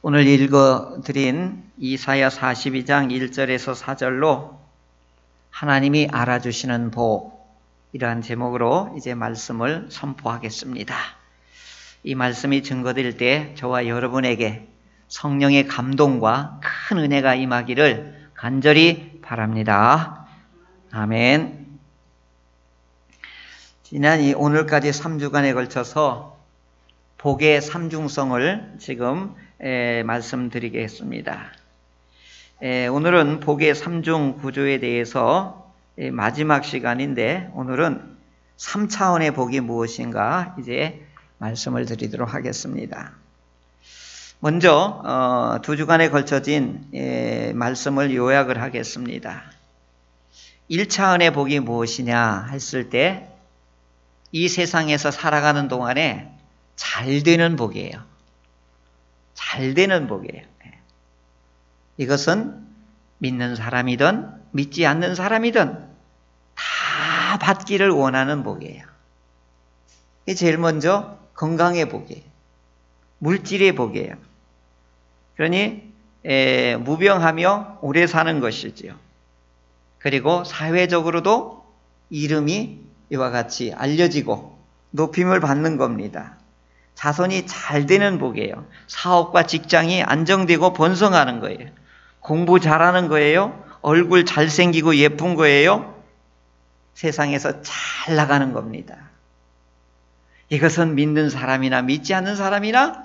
오늘 읽어드린 이사야 42장 1절에서 4절로 하나님이 알아주시는 복, 이러한 제목으로 이제 말씀을 선포하겠습니다. 이 말씀이 증거될 때 저와 여러분에게 성령의 감동과 큰 은혜가 임하기를 간절히 바랍니다. 아멘. 오늘까지 3주간에 걸쳐서 복의 삼중성을 지금 말씀드리겠습니다. 오늘은 복의 삼중 구조에 대해서 마지막 시간인데 오늘은 3차원의 복이 무엇인가 이제 말씀을 드리도록 하겠습니다. 먼저 2주간에 걸쳐진 말씀을 요약을 하겠습니다. 1차원의 복이 무엇이냐 했을 때 이 세상에서 살아가는 동안에 잘 되는 복이에요. 잘 되는 복이에요. 이것은 믿는 사람이든 믿지 않는 사람이든 다 받기를 원하는 복이에요. 이게 제일 먼저 건강의 복이에요. 물질의 복이에요. 그러니 무병하며 오래 사는 것이지요. 그리고 사회적으로도 이름이 이와 같이 알려지고 높임을 받는 겁니다. 자손이 잘 되는 복이에요. 사업과 직장이 안정되고 번성하는 거예요. 공부 잘하는 거예요. 얼굴 잘생기고 예쁜 거예요. 세상에서 잘 나가는 겁니다. 이것은 믿는 사람이나 믿지 않는 사람이나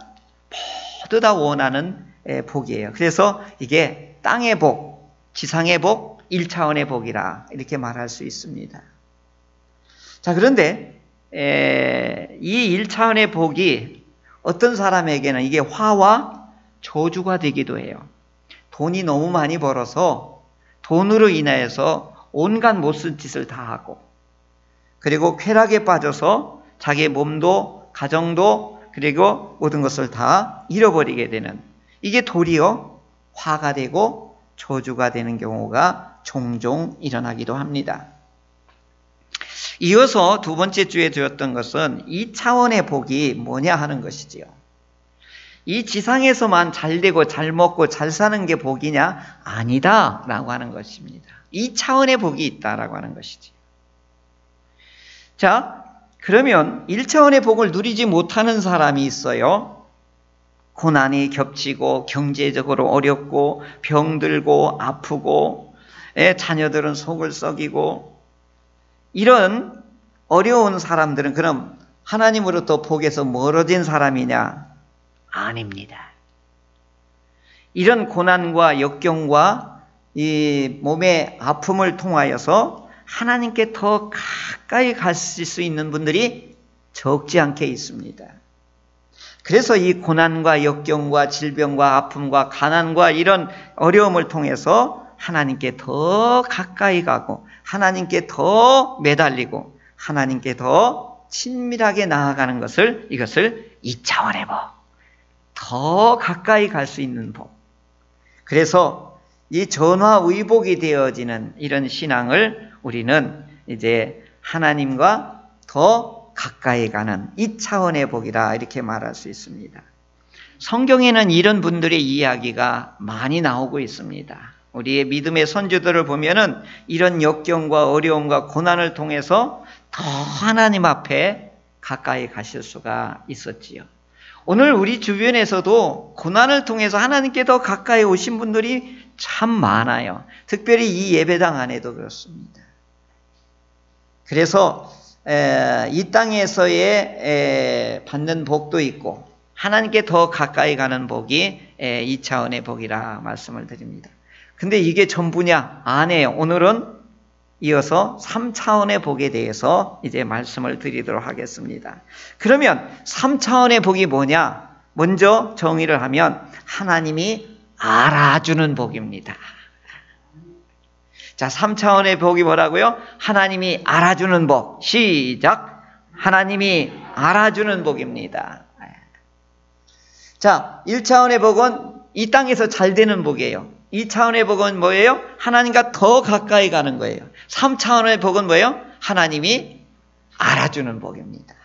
모두 다 원하는 복이에요. 그래서 이게 땅의 복, 지상의 복, 1차원의 복이라 이렇게 말할 수 있습니다. 자, 그런데 이 1차원의 복이 어떤 사람에게는 이게 화와 저주가 되기도 해요. 돈이 너무 많이 벌어서 돈으로 인하여서 온갖 못쓴 짓을 다 하고, 그리고 쾌락에 빠져서 자기 몸도 가정도 그리고 모든 것을 다 잃어버리게 되는, 이게 도리어 화가 되고 저주가 되는 경우가 종종 일어나기도 합니다. 이어서 두 번째 주에 드렸던 것은 2차원의 복이 뭐냐 하는 것이지요. 이 지상에서만 잘 되고 잘 먹고 잘 사는 게 복이냐? 아니다 라고 하는 것입니다. 2차원의 복이 있다라고 하는 것이지요. 자, 그러면 1차원의 복을 누리지 못하는 사람이 있어요. 고난이 겹치고 경제적으로 어렵고 병들고 아프고 자녀들은 속을 썩이고, 이런 어려운 사람들은 그럼 하나님으로부터 복에서 멀어진 사람이냐? 아닙니다. 이런 고난과 역경과 이 몸의 아픔을 통하여서 하나님께 더 가까이 가실 수 있는 분들이 적지 않게 있습니다. 그래서 이 고난과 역경과 질병과 아픔과 가난과 이런 어려움을 통해서 하나님께 더 가까이 가고 하나님께 더 매달리고 하나님께 더 친밀하게 나아가는 것을, 이것을 2차원의 복, 더 가까이 갈 수 있는 복. 그래서 이 전화위복이 되어지는 이런 신앙을 우리는 이제 하나님과 더 가까이 가는 2차원의 복이라 이렇게 말할 수 있습니다. 성경에는 이런 분들의 이야기가 많이 나오고 있습니다. 우리의 믿음의 선조들을 보면은 이런 역경과 어려움과 고난을 통해서 더 하나님 앞에 가까이 가실 수가 있었지요. 오늘 우리 주변에서도 고난을 통해서 하나님께 더 가까이 오신 분들이 참 많아요. 특별히 이 예배당 안에도 그렇습니다. 그래서 이 땅에서의 받는 복도 있고 하나님께 더 가까이 가는 복이 2차원의 복이라 말씀을 드립니다. 근데 이게 전부냐? 아니에요. 오늘은 이어서 3차원의 복에 대해서 이제 말씀을 드리도록 하겠습니다. 그러면 3차원의 복이 뭐냐? 먼저 정의를 하면 하나님이 알아주는 복입니다. 자, 3차원의 복이 뭐라고요? 하나님이 알아주는 복. 시작. 하나님이 알아주는 복입니다. 자, 1차원의 복은 이 땅에서 잘 되는 복이에요. 2차원의 복은 뭐예요? 하나님과 더 가까이 가는 거예요. 3차원의 복은 뭐예요? 하나님이 알아주는 복입니다.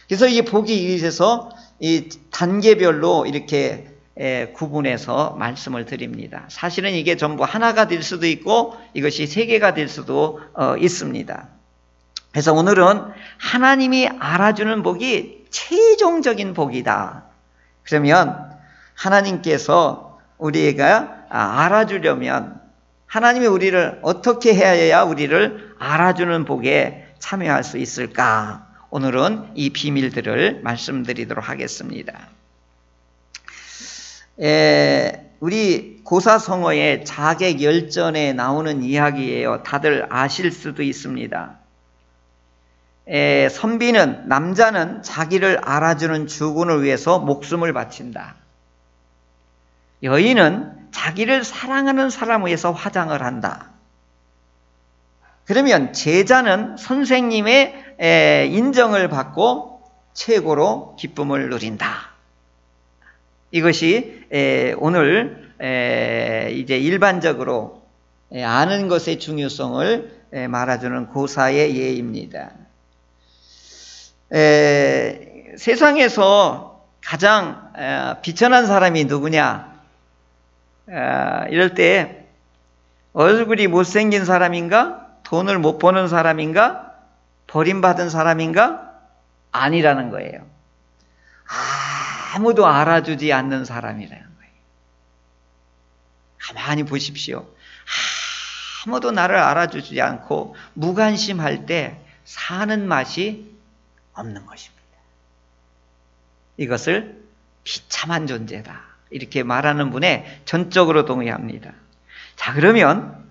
그래서 이 복이 있어서 이 단계별로 이렇게 구분해서 말씀을 드립니다. 사실은 이게 전부 하나가 될 수도 있고 이것이 세 개가 될 수도 있습니다. 그래서 오늘은 하나님이 알아주는 복이 최종적인 복이다. 그러면 하나님께서 우리가 알아주려면 하나님이 우리를 어떻게 해야 우리를 알아주는 복에 참여할 수 있을까? 오늘은 이 비밀들을 말씀드리도록 하겠습니다. 우리 고사성어의 자객열전에 나오는 이야기예요. 다들 아실 수도 있습니다. 선비는, 남자는 자기를 알아주는 주군을 위해서 목숨을 바친다. 여인은 자기를 사랑하는 사람을 위해서 화장을 한다. 그러면 제자는 선생님의 인정을 받고 최고로 기쁨을 누린다. 이것이 오늘 이제 일반적으로 아는 것의 중요성을 말해주는 고사의 예입니다. 세상에서 가장 비천한 사람이 누구냐? 이럴 때 얼굴이 못생긴 사람인가? 돈을 못 버는 사람인가? 버림받은 사람인가? 아니라는 거예요. 아무도 알아주지 않는 사람이라는 거예요. 가만히 보십시오. 아무도 나를 알아주지 않고 무관심할 때 사는 맛이 없는 것입니다. 이것을 비참한 존재다. 이렇게 말하는 분에 전적으로 동의합니다. 자, 그러면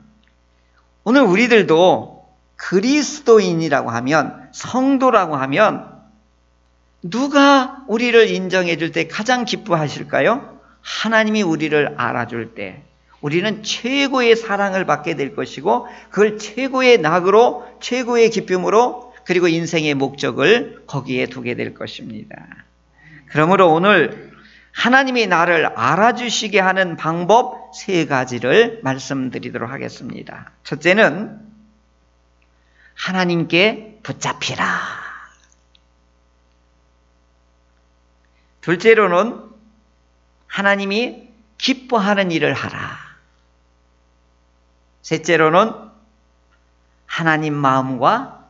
오늘 우리들도 그리스도인이라고 하면, 성도라고 하면 누가 우리를 인정해 줄 때 가장 기뻐하실까요? 하나님이 우리를 알아줄 때 우리는 최고의 사랑을 받게 될 것이고 그걸 최고의 낙으로, 최고의 기쁨으로, 그리고 인생의 목적을 거기에 두게 될 것입니다. 그러므로 오늘 하나님이 나를 알아주시게 하는 방법 세 가지를 말씀드리도록 하겠습니다. 첫째는 하나님께 붙잡히라. 둘째로는 하나님이 기뻐하는 일을 하라. 셋째로는 하나님 마음과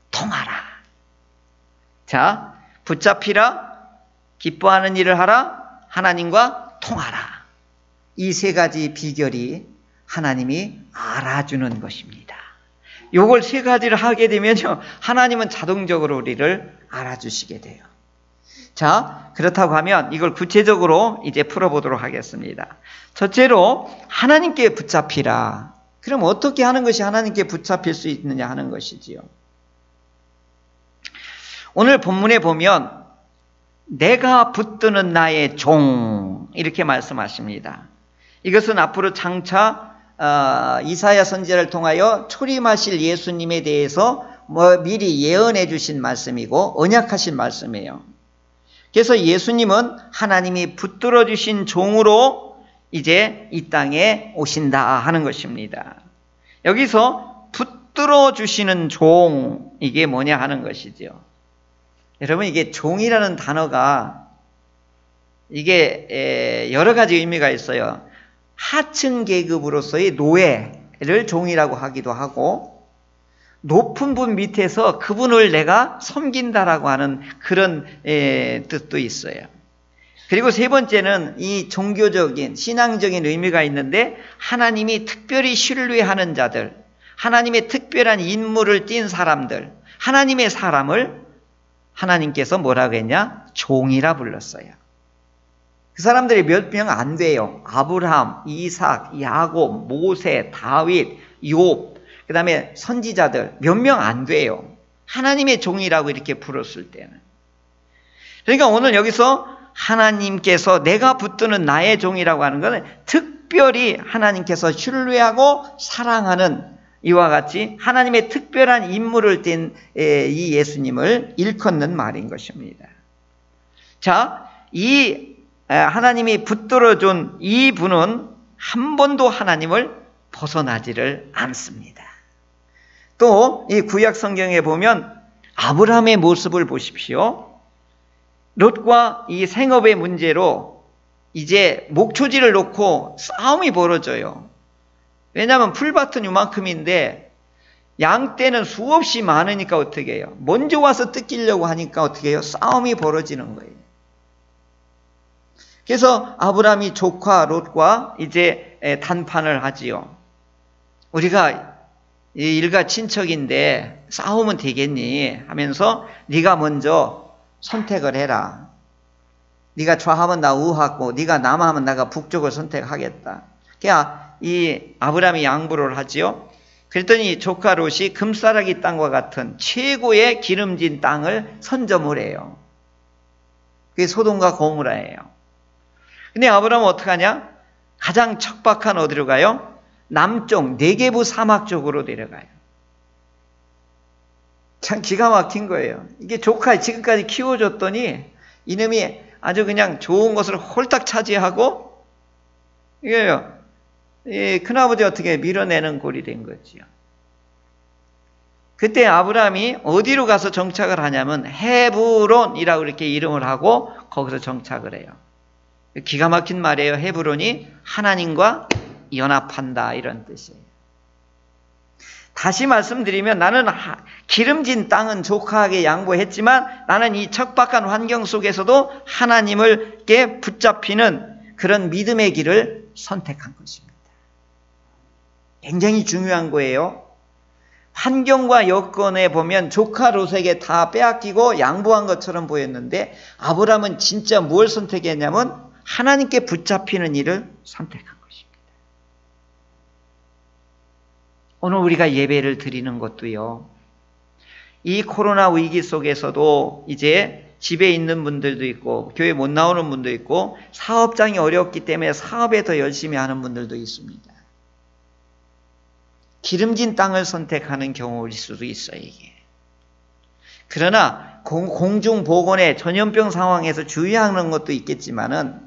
통하라. 자, 붙잡히라, 기뻐하는 일을 하라, 하나님과 통하라. 이 세 가지 비결이 하나님이 알아주는 것입니다. 요걸 세 가지를 하게 되면요, 하나님은 자동적으로 우리를 알아주시게 돼요. 자, 그렇다고 하면 이걸 구체적으로 이제 풀어보도록 하겠습니다. 첫째로 하나님께 붙잡히라. 그럼 어떻게 하는 것이 하나님께 붙잡힐 수 있느냐 하는 것이지요. 오늘 본문에 보면 내가 붙드는 나의 종 이렇게 말씀하십니다. 이것은 앞으로 장차 이사야 선지자를 통하여 초림하실 예수님에 대해서 미리 예언해 주신 말씀이고 언약하신 말씀이에요. 그래서 예수님은 하나님이 붙들어 주신 종으로 이제 이 땅에 오신다 하는 것입니다. 여기서 붙들어 주시는 종, 이게 뭐냐 하는 것이죠. 여러분, 이게 종이라는 단어가 이게 여러 가지 의미가 있어요. 하층 계급으로서의 노예를 종이라고 하기도 하고, 높은 분 밑에서 그분을 내가 섬긴다라고 하는 그런 뜻도 있어요. 그리고 세 번째는 이 종교적인, 신앙적인 의미가 있는데, 하나님이 특별히 신뢰하는 자들, 하나님의 특별한 인물을 띈 사람들, 하나님의 사람을 하나님께서 뭐라고 했냐? 종이라 불렀어요. 그 사람들이 몇 명 안 돼요. 아브라함, 이삭, 야곱, 모세, 다윗, 욥, 그 다음에 선지자들 몇 명 안 돼요. 하나님의 종이라고 이렇게 불렀을 때는. 그러니까 오늘 여기서 하나님께서 내가 붙드는 나의 종이라고 하는 것은 특별히 하나님께서 신뢰하고 사랑하는 이와 같이 하나님의 특별한 인물을 띈 이 예수님을 일컫는 말인 것입니다. 자, 이 하나님이 붙들어준 이 분은 한 번도 하나님을 벗어나지를 않습니다. 또 이 구약 성경에 보면 아브라함의 모습을 보십시오. 롯과 이 생업의 문제로 이제 목초지를 놓고 싸움이 벌어져요. 왜냐하면 풀밭은 요만큼인데 양떼는 수없이 많으니까 어떻게 해요? 먼저 와서 뜯기려고 하니까 어떻게 해요? 싸움이 벌어지는 거예요. 그래서 아브라함이 조카 롯과 이제 단판을 하지요. 우리가 일가 친척인데 싸우면 되겠니? 하면서 네가 먼저 선택을 해라. 네가 좌하면 나 우하고 네가 남하면 내가 북쪽을 선택하겠다. 그러니까 이 아브라함이 양보를 하지요. 그랬더니 조카 롯이 금싸라기 땅과 같은 최고의 기름진 땅을 선점을 해요. 그게 소돔과 고모라예요. 근데 아브라함은 어떡하냐? 가장 척박한 어디로 가요? 남쪽 네게부 사막 쪽으로 내려가요. 참 기가 막힌 거예요. 이게 조카 지금까지 키워줬더니 이놈이 아주 그냥 좋은 것을 홀딱 차지하고 이게요. 이 큰아버지 어떻게 밀어내는 꼴이 된 거지요. 그때 아브라함이 어디로 가서 정착을 하냐면 헤브론이라고 이렇게 이름을 하고 거기서 정착을 해요. 기가 막힌 말이에요. 헤브론이 하나님과 연합한다 이런 뜻이에요. 다시 말씀드리면 나는 기름진 땅은 조카에게 양보했지만 나는 이 척박한 환경 속에서도 하나님을께 붙잡히는 그런 믿음의 길을 선택한 것입니다. 굉장히 중요한 거예요. 환경과 여건에 보면 조카 롯에게 다 빼앗기고 양보한 것처럼 보였는데 아브라함은 진짜 뭘 선택했냐면 하나님께 붙잡히는 일을 선택한 것입니다. 오늘 우리가 예배를 드리는 것도요. 이 코로나 위기 속에서도 이제 집에 있는 분들도 있고 교회 못 나오는 분도 있고 사업장이 어렵기 때문에 사업에 더 열심히 하는 분들도 있습니다. 기름진 땅을 선택하는 경우일 수도 있어요, 이게. 그러나 공중보건의 전염병 상황에서 주의하는 것도 있겠지만은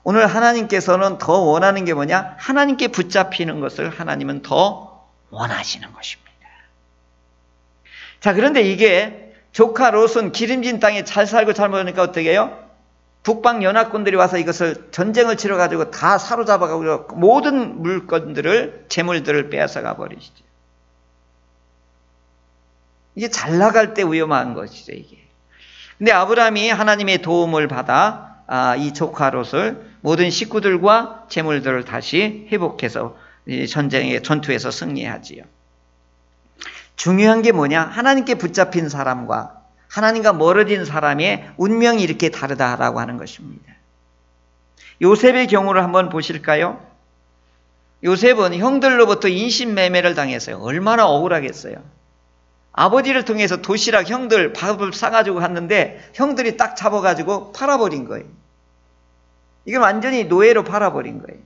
오늘 하나님께서는 더 원하는 게 뭐냐? 하나님께 붙잡히는 것을 하나님은 더 원하시는 것입니다. 자, 그런데 이게 조카 롯은 기름진 땅에 잘 살고 잘 먹으니까 어떻게 해요? 북방 연합군들이 와서 이것을 전쟁을 치러가지고 다 사로잡아가고 모든 물건들을, 재물들을 빼앗아가 버리시죠. 이게 잘 나갈 때 위험한 것이죠, 이게. 근데 아브라함이 하나님의 도움을 받아 이 조카 롯을 모든 식구들과 재물들을 다시 회복해서 전투에서 승리하지요. 중요한 게 뭐냐? 하나님께 붙잡힌 사람과 하나님과 멀어진 사람의 운명이 이렇게 다르다라고 하는 것입니다. 요셉의 경우를 한번 보실까요? 요셉은 형들로부터 인신매매를 당했어요. 얼마나 억울하겠어요. 아버지를 통해서 도시락 형들 밥을 싸가지고 갔는데 형들이 딱 잡아가지고 팔아버린 거예요. 이걸 완전히 노예로 팔아버린 거예요.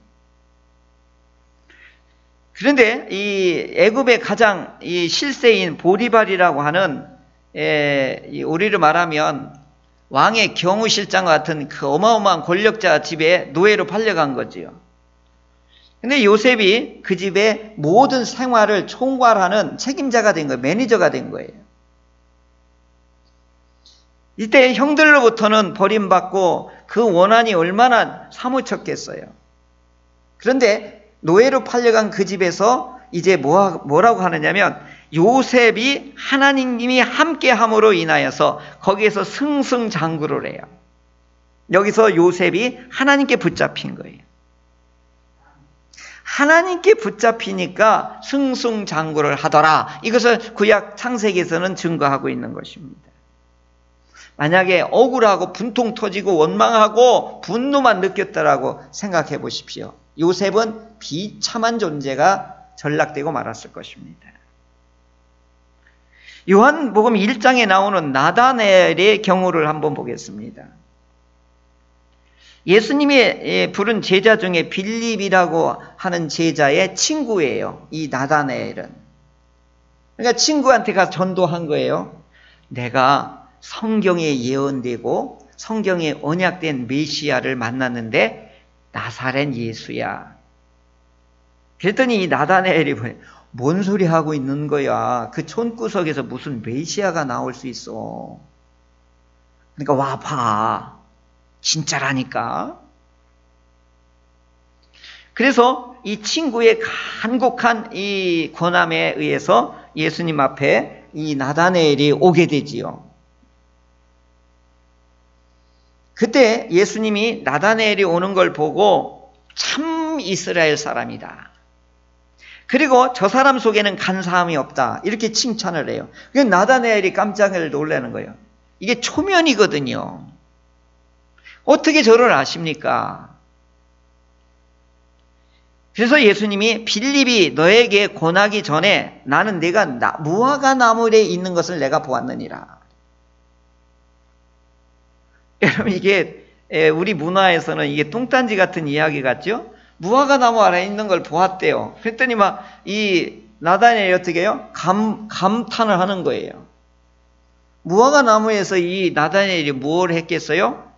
그런데 이 애굽의 가장 이 실세인 보디발이라고 하는 우리를 말하면 왕의 경호실장 같은 그 어마어마한 권력자 집에 노예로 팔려간 거지요. 근데 요셉이 그 집의 모든 생활을 총괄하는 책임자가 된 거예요. 매니저가 된 거예요. 이때 형들로부터는 버림받고 그 원한이 얼마나 사무쳤겠어요. 그런데 노예로 팔려간 그 집에서 이제 뭐라고 하느냐면 요셉이 하나님이 함께함으로 인하여서 거기에서 승승장구를 해요. 여기서 요셉이 하나님께 붙잡힌 거예요. 하나님께 붙잡히니까 승승장구를 하더라. 이것을 구약 창세기에서는 증거하고 있는 것입니다. 만약에 억울하고 분통 터지고 원망하고 분노만 느꼈다라고 생각해 보십시오. 요셉은 비참한 존재가 전락되고 말았을 것입니다. 요한복음 1장에 나오는 나다나엘의 경우를 한번 보겠습니다. 예수님이 부른 제자 중에 빌립이라고 하는 제자의 친구예요. 이 나다나엘은. 그러니까 친구한테 가서 전도한 거예요. 내가 성경에 예언되고 성경에 언약된 메시아를 만났는데 나사렛 예수야. 그랬더니 이 나다나엘이 뭔 소리 하고 있는 거야. 그 촌구석에서 무슨 메시아가 나올 수 있어. 그러니까 와 봐. 진짜라니까. 그래서 이 친구의 간곡한 이 권함에 의해서 예수님 앞에 이 나다나엘이 오게 되지요. 그때 예수님이 나다나엘이 오는 걸 보고 참 이스라엘 사람이다. 그리고 저 사람 속에는 간사함이 없다. 이렇게 칭찬을 해요. 그러니까 나다나엘이 깜짝 놀라는 거예요. 이게 초면이거든요. 어떻게 저를 아십니까? 그래서 예수님이 빌립이 너에게 권하기 전에 나는 내가 무화과 나무에 있는 것을 내가 보았느니라. 여러분 이게 우리 문화에서는 이게 뚱딴지 같은 이야기 같죠? 무화과 나무 아래에 있는 걸 보았대요. 그랬더니 막 이 나다나엘이 어떻게 해요? 감탄을 하는 거예요. 무화과 나무에서 이 나다나엘이 뭘 했겠어요?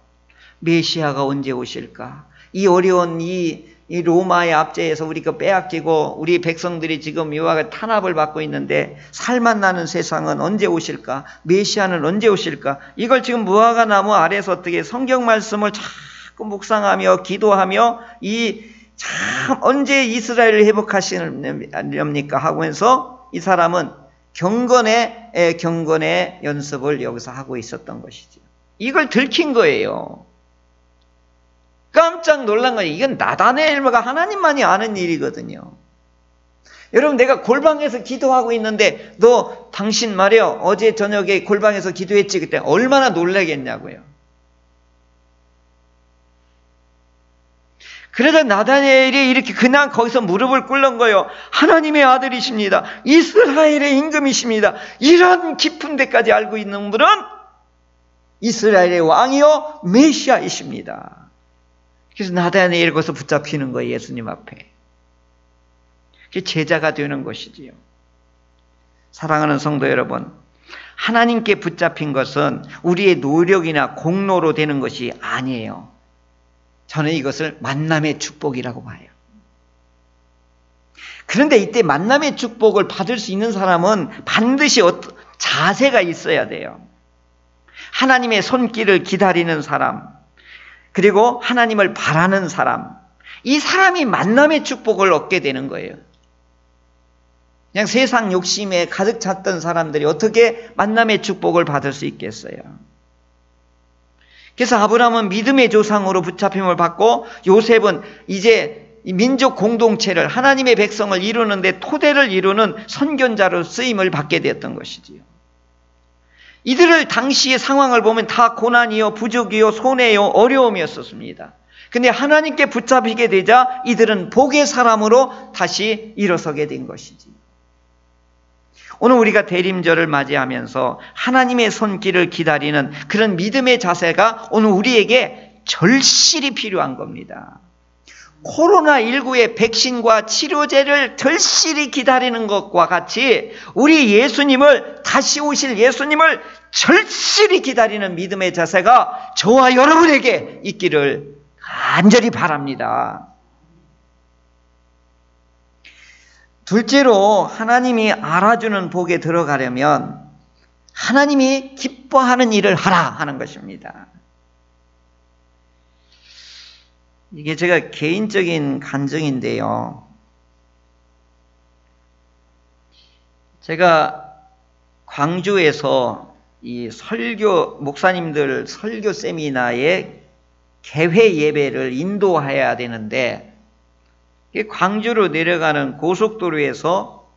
메시아가 언제 오실까? 이 어려운 이 로마의 압제에서 우리가 빼앗기고 우리 백성들이 지금 이와 같은 탄압을 받고 있는데 살맛나는 세상은 언제 오실까? 메시아는 언제 오실까? 이걸 지금 무화과 나무 아래에서 어떻게 성경 말씀을 자꾸 묵상하며 기도하며 참 언제 이스라엘을 회복하시렵니까? 하면서 이 사람은 경건의 연습을 여기서 하고 있었던 것이죠. 이걸 들킨 거예요. 깜짝 놀란 거예요. 이건 나다나엘과 하나님만이 아는 일이거든요. 여러분 내가 골방에서 기도하고 있는데 당신 말이야 어제 저녁에 골방에서 기도했지 그때 얼마나 놀라겠냐고요. 그러다 나다나엘이 이렇게 그냥 거기서 무릎을 꿇는 거예요. 하나님의 아들이십니다. 이스라엘의 임금이십니다. 이런 깊은 데까지 알고 있는 분은 이스라엘의 왕이요 메시아이십니다. 그래서 나다나엘이 거기서 붙잡히는 거예요. 예수님 앞에. 그게 제자가 되는 것이지요. 사랑하는 성도 여러분, 하나님께 붙잡힌 것은 우리의 노력이나 공로로 되는 것이 아니에요. 저는 이것을 만남의 축복이라고 봐요. 그런데 이때 만남의 축복을 받을 수 있는 사람은 반드시 자세가 있어야 돼요. 하나님의 손길을 기다리는 사람, 그리고 하나님을 바라는 사람, 이 사람이 만남의 축복을 얻게 되는 거예요. 그냥 세상 욕심에 가득 찼던 사람들이 어떻게 만남의 축복을 받을 수 있겠어요? 그래서 아브라함은 믿음의 조상으로 붙잡힘을 받고 요셉은 이제 민족 공동체를 하나님의 백성을 이루는데 토대를 이루는 선견자로 쓰임을 받게 되었던 것이지요. 이들을 당시의 상황을 보면 다 고난이요, 부족이요, 손해요, 어려움이었었습니다. 근데 하나님께 붙잡히게 되자 이들은 복의 사람으로 다시 일어서게 된 것이지. 오늘 우리가 대림절을 맞이하면서 하나님의 손길을 기다리는 그런 믿음의 자세가 오늘 우리에게 절실히 필요한 겁니다. 코로나19의 백신과 치료제를 절실히 기다리는 것과 같이 우리 예수님을, 다시 오실 예수님을 절실히 기다리는 믿음의 자세가 저와 여러분에게 있기를 간절히 바랍니다. 둘째로 하나님이 알아주는 복에 들어가려면 하나님이 기뻐하는 일을 하라 하는 것입니다. 이게 제가 개인적인 간증인데요. 제가 광주에서 이 목사님들 설교 세미나에 개회 예배를 인도해야 되는데 광주로 내려가는 고속도로에서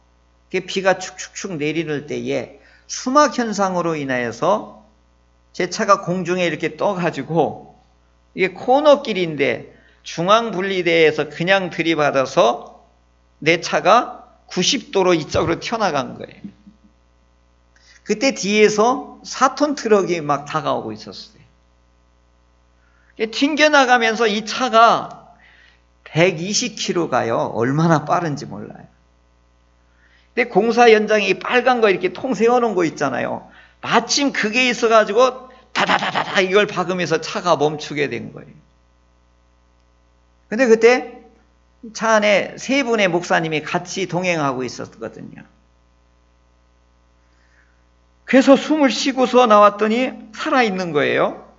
비가 축축축 내리는 때에 수막 현상으로 인하여서 제 차가 공중에 이렇게 떠가지고 이게 코너길인데 중앙 분리대에서 그냥 들이받아서 내 차가 90도로 이쪽으로 튀어나간 거예요. 그때 뒤에서 4톤 트럭이 막 다가오고 있었어요. 튕겨나가면서 이 차가 120km 가요. 얼마나 빠른지 몰라요. 근데 공사 현장에 빨간 거 이렇게 통 세워놓은 거 있잖아요. 마침 그게 있어가지고 다다다다다 이걸 박으면서 차가 멈추게 된 거예요. 근데 그때 차 안에 세 분의 목사님이 같이 동행하고 있었거든요. 그래서 숨을 쉬고서 나왔더니 살아있는 거예요.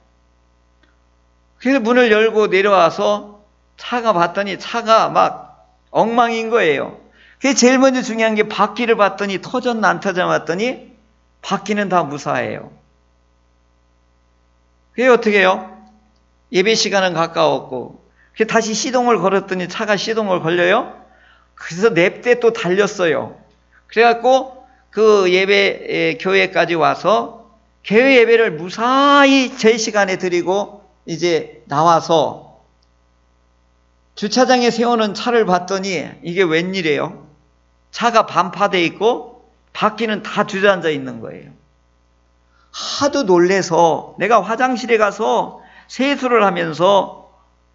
그래서 문을 열고 내려와서 차가 봤더니 차가 막 엉망인 거예요. 그게 제일 먼저 중요한 게 바퀴를 봤더니 터졌나 안 터졌나 봤더니 바퀴는 다 무사해요. 그게 어떻게 해요? 예배 시간은 가까웠고 다시 시동을 걸었더니 차가 시동을 걸려요. 그래서 냅대 또 달렸어요. 그래갖고 그 예배 교회까지 와서 교회 예배를 무사히 제 시간에 드리고 이제 나와서 주차장에 세우는 차를 봤더니 이게 웬일이에요? 차가 반파되어 있고 바퀴는 다 주저앉아 있는 거예요. 하도 놀래서 내가 화장실에 가서 세수를 하면서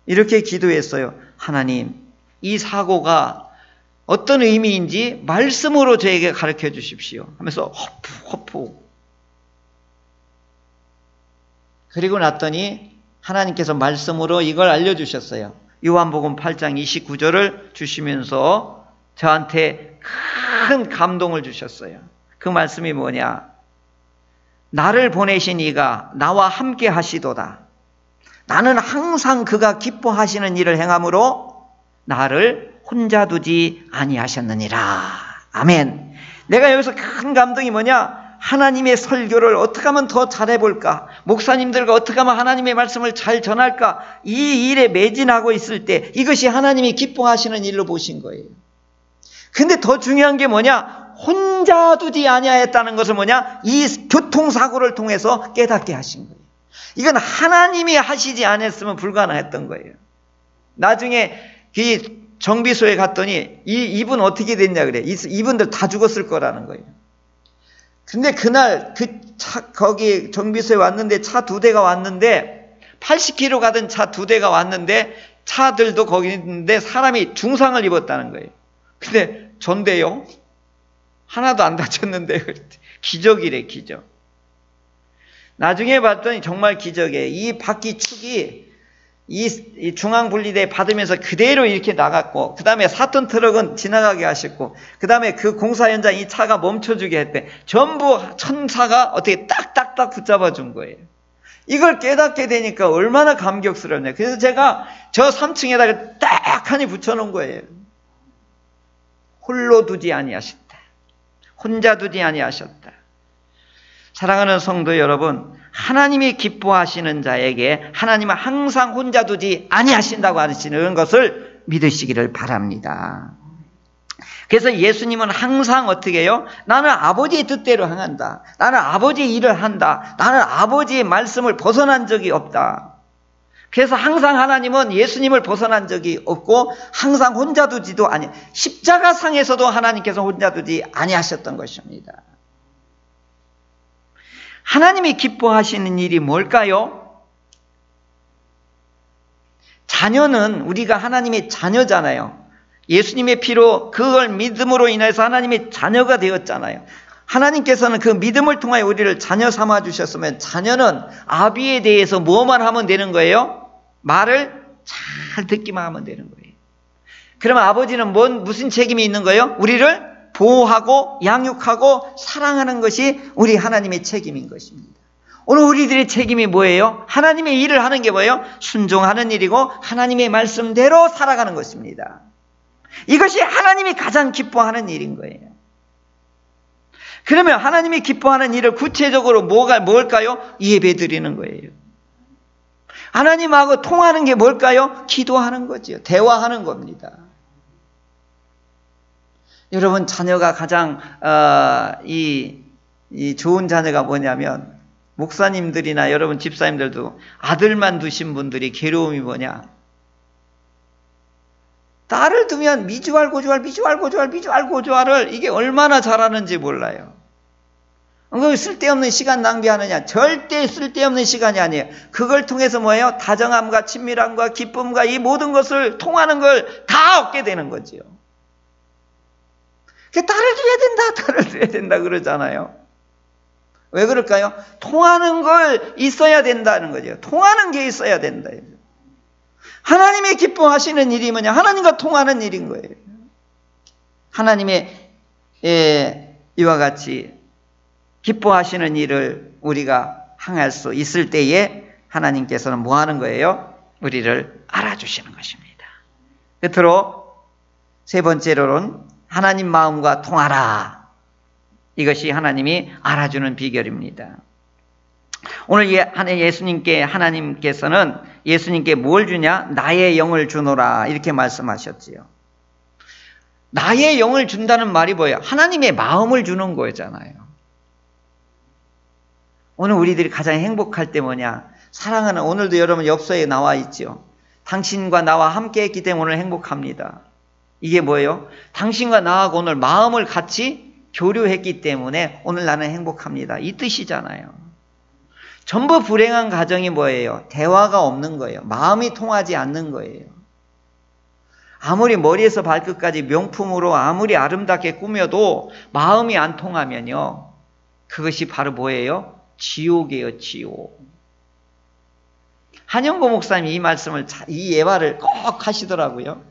이렇게 기도했어요. 하나님, 이 사고가 어떤 의미인지 말씀으로 저에게 가르쳐 주십시오 하면서 허푸 그리고 났더니 하나님께서 말씀으로 이걸 알려주셨어요. 요한복음 8장 29절을 주시면서 저한테 큰 감동을 주셨어요. 그 말씀이 뭐냐? 나를 보내신 이가 나와 함께 하시도다. 나는 항상 그가 기뻐하시는 일을 행함으로 나를 혼자 두지 아니하셨느니라. 아멘. 내가 여기서 큰 감동이 뭐냐? 하나님의 설교를 어떻게 하면 더 잘해볼까? 목사님들과 어떻게 하면 하나님의 말씀을 잘 전할까? 이 일에 매진하고 있을 때 이것이 하나님이 기뻐하시는 일로 보신 거예요. 근데 더 중요한 게 뭐냐? 혼자 두지 아니하였다는 것은 뭐냐? 이 교통사고를 통해서 깨닫게 하신 거예요. 이건 하나님이 하시지 않았으면 불가능했던 거예요. 나중에 그 정비소에 갔더니 이분 어떻게 됐냐 그래. 이분들 다 죽었을 거라는 거예요. 근데 그날 그 차, 거기 정비소에 왔는데 차 2대가 왔는데 80km 가던 차 2대가 왔는데 차들도 거기 있는데 사람이 중상을 입었다는 거예요. 근데 전데요? 하나도 안 다쳤는데 기적이래, 기적. 나중에 봤더니 정말 기적이에요. 이 바퀴 축이 이 중앙분리대 받으면서 그대로 이렇게 나갔고, 그 다음에 4톤 트럭은 지나가게 하셨고, 그 다음에 그 공사 현장 이 차가 멈춰주게 했대. 전부 천사가 어떻게 딱딱딱 붙잡아 준 거예요. 이걸 깨닫게 되니까 얼마나 감격스럽냐. 그래서 제가 저 3층에다가 딱 하니 붙여놓은 거예요. 홀로 두지 아니하셨다. 혼자 두지 아니하셨다. 사랑하는 성도 여러분, 하나님이 기뻐하시는 자에게 하나님은 항상 혼자 두지 아니하신다고 하시는 것을 믿으시기를 바랍니다. 그래서 예수님은 항상 어떻게 해요? 나는 아버지의 뜻대로 행한다. 나는 아버지의 일을 한다. 나는 아버지의 말씀을 벗어난 적이 없다. 그래서 항상 하나님은 예수님을 벗어난 적이 없고 항상 혼자 두지도 아니, 십자가상에서도 하나님께서 혼자 두지 아니하셨던 것입니다. 하나님이 기뻐하시는 일이 뭘까요? 자녀는 우리가 하나님의 자녀잖아요. 예수님의 피로 그걸 믿음으로 인해서 하나님의 자녀가 되었잖아요. 하나님께서는 그 믿음을 통하여 우리를 자녀 삼아 주셨으면 자녀는 아비에 대해서 뭐만 하면 되는 거예요? 말을 잘 듣기만 하면 되는 거예요. 그러면 아버지는 무슨 책임이 있는 거예요? 우리를 보호하고 양육하고 사랑하는 것이 우리 하나님의 책임인 것입니다. 오늘 우리들의 책임이 뭐예요? 하나님의 일을 하는 게 뭐예요? 순종하는 일이고 하나님의 말씀대로 살아가는 것입니다. 이것이 하나님이 가장 기뻐하는 일인 거예요. 그러면 하나님이 기뻐하는 일을 구체적으로 뭘까요? 예배 드리는 거예요. 하나님하고 통하는 게 뭘까요? 기도하는 거죠. 대화하는 겁니다. 여러분, 자녀가 가장 이 좋은 자녀가 뭐냐면, 목사님들이나 여러분 집사님들도 아들만 두신 분들이 괴로움이 뭐냐? 딸을 두면 미주알 고주알 미주알 고주알 미주알 고주알을 이게 얼마나 잘하는지 몰라요. 그걸 쓸데없는 시간 낭비하느냐? 절대 쓸데없는 시간이 아니에요. 그걸 통해서 뭐예요? 다정함과 친밀함과 기쁨과 이 모든 것을 통하는 걸 다 얻게 되는 거지요. 딸을 줘야 된다, 딸을 줘야 된다 그러잖아요. 왜 그럴까요? 통하는 걸 있어야 된다는 거죠. 통하는 게 있어야 된다. 하나님의 기뻐하시는 일이 뭐냐? 하나님과 통하는 일인 거예요. 하나님의 이와 같이 기뻐하시는 일을 우리가 행할 수 있을 때에 하나님께서는 뭐 하는 거예요? 우리를 알아주시는 것입니다. 끝으로 세 번째로는 하나님 마음과 통하라. 이것이 하나님이 알아주는 비결입니다. 오늘 하나님께서는 예수님께 뭘 주냐? 나의 영을 주노라 이렇게 말씀하셨지요. 나의 영을 준다는 말이 뭐예요? 하나님의 마음을 주는 거잖아요. 오늘 우리들이 가장 행복할 때 뭐냐? 사랑하는, 오늘도 여러분 엽서에 나와 있죠. 당신과 나와 함께 했기 때문에 오늘 행복합니다. 이게 뭐예요? 당신과 나하고 오늘 마음을 같이 교류했기 때문에 오늘 나는 행복합니다. 이 뜻이잖아요. 전부 불행한 가정이 뭐예요? 대화가 없는 거예요. 마음이 통하지 않는 거예요. 아무리 머리에서 발끝까지 명품으로 아무리 아름답게 꾸며도 마음이 안 통하면요. 그것이 바로 뭐예요? 지옥이에요, 지옥. 한영고 목사님이 이 예화를 꼭 하시더라고요.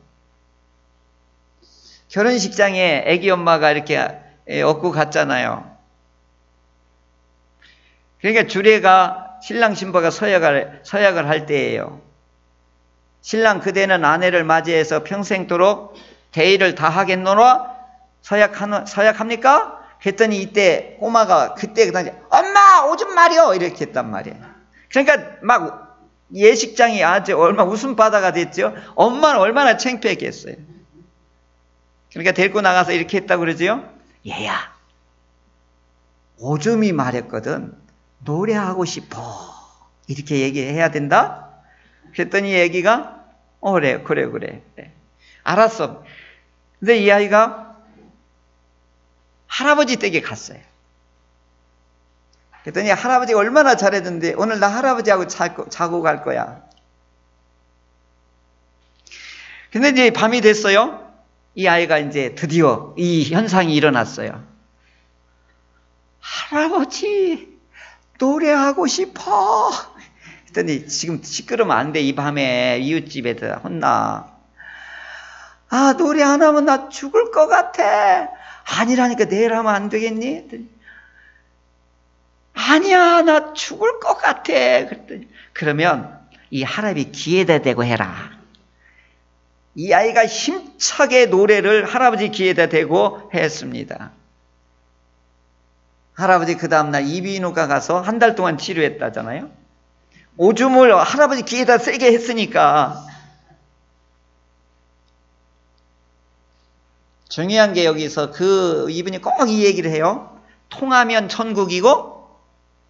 결혼식장에 애기 엄마가 이렇게 업고 갔잖아요. 그러니까 주례가 신랑 신부가 서약을 할 때예요. 신랑 그대는 아내를 맞이해서 평생토록 대의를 다 하겠노라? 서약합니까? 그랬더니 이때 꼬마가 그때 그 당시에 엄마 오줌 마려 이렇게 했단 말이에요. 그러니까 막 예식장이 아주 얼마나 웃음바다가 됐죠. 엄마는 얼마나 창피했겠어요. 그러니까 데리고 나가서 이렇게 했다고 그러죠. 얘야, 오줌이 마렸거든. 노래하고 싶어. 이렇게 얘기해야 된다? 그랬더니 얘기가 그래. 알았어. 근데 이 아이가 할아버지 댁에 갔어요. 그랬더니 할아버지가 얼마나 잘해줬는데 오늘 나 할아버지하고 자고 갈 거야. 근데 이제 밤이 됐어요. 이 아이가 이제 드디어 이 현상이 일어났어요. 할아버지 노래하고 싶어. 그랬더니 지금 시끄러우면 안 돼. 이 밤에 이웃집에서 혼나. 아, 노래 안 하면 나 죽을 것 같아. 아니라니까 내일 하면 안 되겠니? 그랬더니 아니야, 나 죽을 것 같아. 그랬더니 그러면 이 할아버지 귀에다 대고 해라. 이 아이가 힘차게 노래를 할아버지 귀에다 대고 했습니다. 할아버지 그 다음날 이비인후과 가서 한 달 동안 치료했다잖아요. 오줌을 할아버지 귀에다 세게 했으니까. 중요한 게 여기서 이분이 꼭 이 얘기를 해요. 통하면 천국이고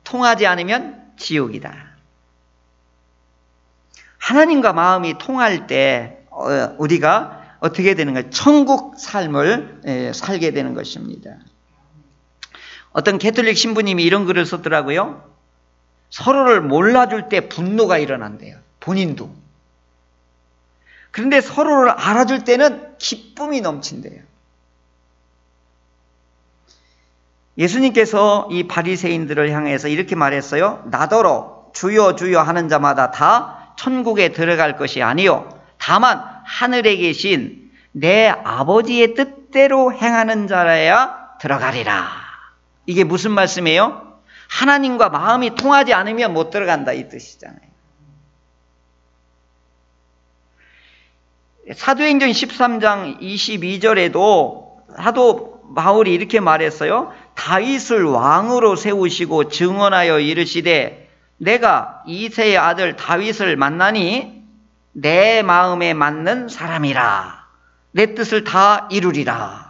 통하지 않으면 지옥이다. 하나님과 마음이 통할 때 우리가 어떻게 되는 거예요? 천국 삶을 살게 되는 것입니다. 어떤 캐톨릭 신부님이 이런 글을 썼더라고요. 서로를 몰라줄 때 분노가 일어난대요. 본인도. 그런데 서로를 알아줄 때는 기쁨이 넘친대요. 예수님께서 이 바리새인들을 향해서 이렇게 말했어요. 나더러 주여 주여 하는 자마다 다 천국에 들어갈 것이 아니요 다만 하늘에 계신 내 아버지의 뜻대로 행하는 자라야 들어가리라. 이게 무슨 말씀이에요? 하나님과 마음이 통하지 않으면 못 들어간다 이 뜻이잖아요. 사도행전 13장 22절에도 사도 바울이 이렇게 말했어요. 다윗을 왕으로 세우시고 증언하여 이르시되 내가 이새의 아들 다윗을 만나니 내 마음에 맞는 사람이라. 내 뜻을 다 이루리라.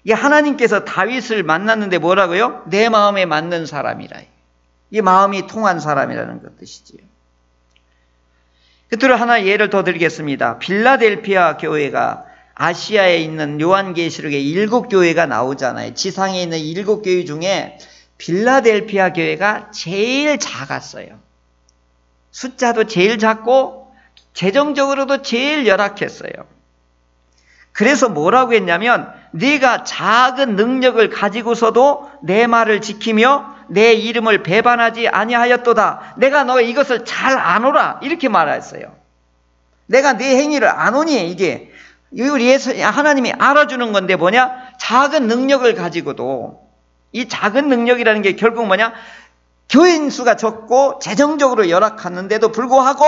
이게 하나님께서 다윗을 만났는데 뭐라고요? 내 마음에 맞는 사람이라. 이 마음이 통한 사람이라는 것 뜻이지요. 끝으로 하나 예를 더 드리겠습니다. 빌라델피아 교회가 아시아에 있는 요한계시록에 7교회가 나오잖아요. 지상에 있는 7교회 중에 빌라델피아 교회가 제일 작았어요. 숫자도 제일 작고 재정적으로도 제일 열악했어요. 그래서 뭐라고 했냐면 네가 작은 능력을 가지고서도 내 말을 지키며 내 이름을 배반하지 아니하였도다. 내가 너 이것을 잘 아노라. 이렇게 말했어요. 내가 네 행위를 아노니 이게 하나님이 알아주는 건데 뭐냐? 작은 능력을 가지고도 이 작은 능력이라는 게 결국 뭐냐? 교인 수가 적고 재정적으로 열악했는데도 불구하고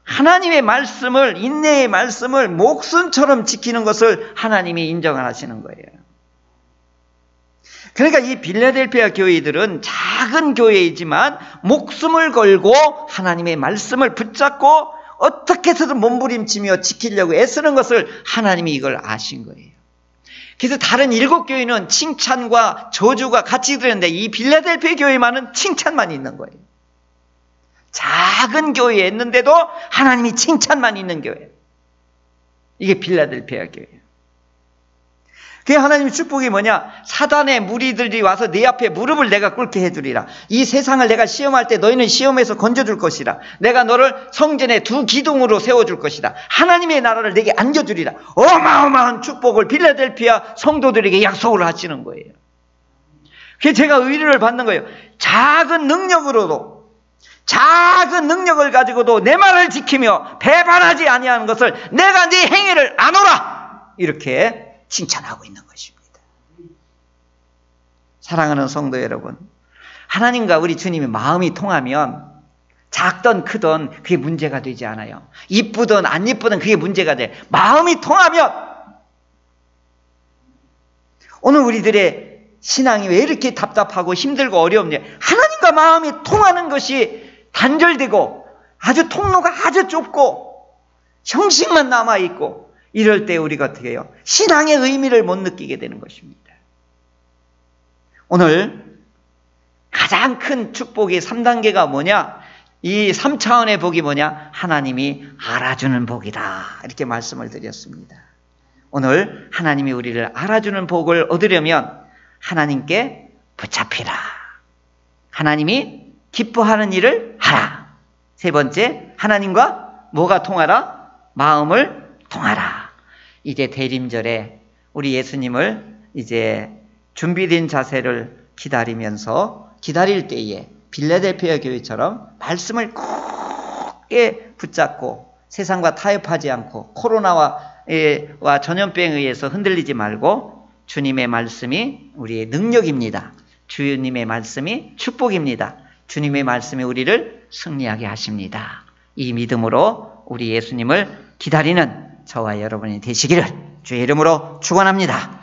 하나님의 말씀을, 인내의 말씀을 목숨처럼 지키는 것을 하나님이 인정하시는 거예요. 그러니까 이 빌라델피아 교회들은 작은 교회이지만 목숨을 걸고 하나님의 말씀을 붙잡고 어떻게 해서든 몸부림치며 지키려고 애쓰는 것을 하나님이 이걸 아신 거예요. 그래서 다른 7교회는 칭찬과 저주가 같이 들었는데 이 빌라델피아 교회만은 칭찬만 있는 거예요. 작은 교회였는데도 하나님이 칭찬만 있는 교회. 이게 빌라델피아 교회예요. 그 하나님의 축복이 뭐냐? 사단의 무리들이 와서 내 앞에 무릎을 내가 꿇게 해주리라. 이 세상을 내가 시험할 때 너희는 시험에서 건져줄 것이라. 내가 너를 성전의 2 기둥으로 세워줄 것이다. 하나님의 나라를 내게 안겨주리라. 어마어마한 축복을 빌라델피아 성도들에게 약속을 하시는 거예요. 그래서 제가 의뢰를 받는 거예요. 작은 능력으로도, 작은 능력을 가지고도 내 말을 지키며 배반하지 아니하는 것을 내가 네 행위를 아노라. 이렇게 칭찬하고 있는 것입니다. 사랑하는 성도 여러분, 하나님과 우리 주님의 마음이 통하면 작든 크든 그게 문제가 되지 않아요. 이쁘든 안 이쁘든 그게 문제가 돼. 마음이 통하면, 오늘 우리들의 신앙이 왜 이렇게 답답하고 힘들고 어려웠냐? 하나님과 마음이 통하는 것이 단절되고 아주 통로가 아주 좁고 형식만 남아있고, 이럴 때 우리가 어떻게 해요? 신앙의 의미를 못 느끼게 되는 것입니다. 오늘 가장 큰 축복의 3단계가 뭐냐? 이 3차원의 복이 뭐냐? 하나님이 알아주는 복이다. 이렇게 말씀을 드렸습니다. 오늘 하나님이 우리를 알아주는 복을 얻으려면 하나님께 붙잡히라. 하나님이 기뻐하는 일을 하라. 3번째, 하나님과 뭐가 통하라? 마음을 통하라. 이제 대림절에 우리 예수님을 이제 준비된 자세를 기다리면서 기다릴 때에 빌라델피아 교회처럼 말씀을 굳게 붙잡고 세상과 타협하지 않고 코로나와 전염병에 의해서 흔들리지 말고 주님의 말씀이 우리의 능력입니다. 주님의 말씀이 축복입니다. 주님의 말씀이 우리를 승리하게 하십니다. 이 믿음으로 우리 예수님을 기다리는 저와 여러분이 되시기를 주의 이름으로 축원합니다.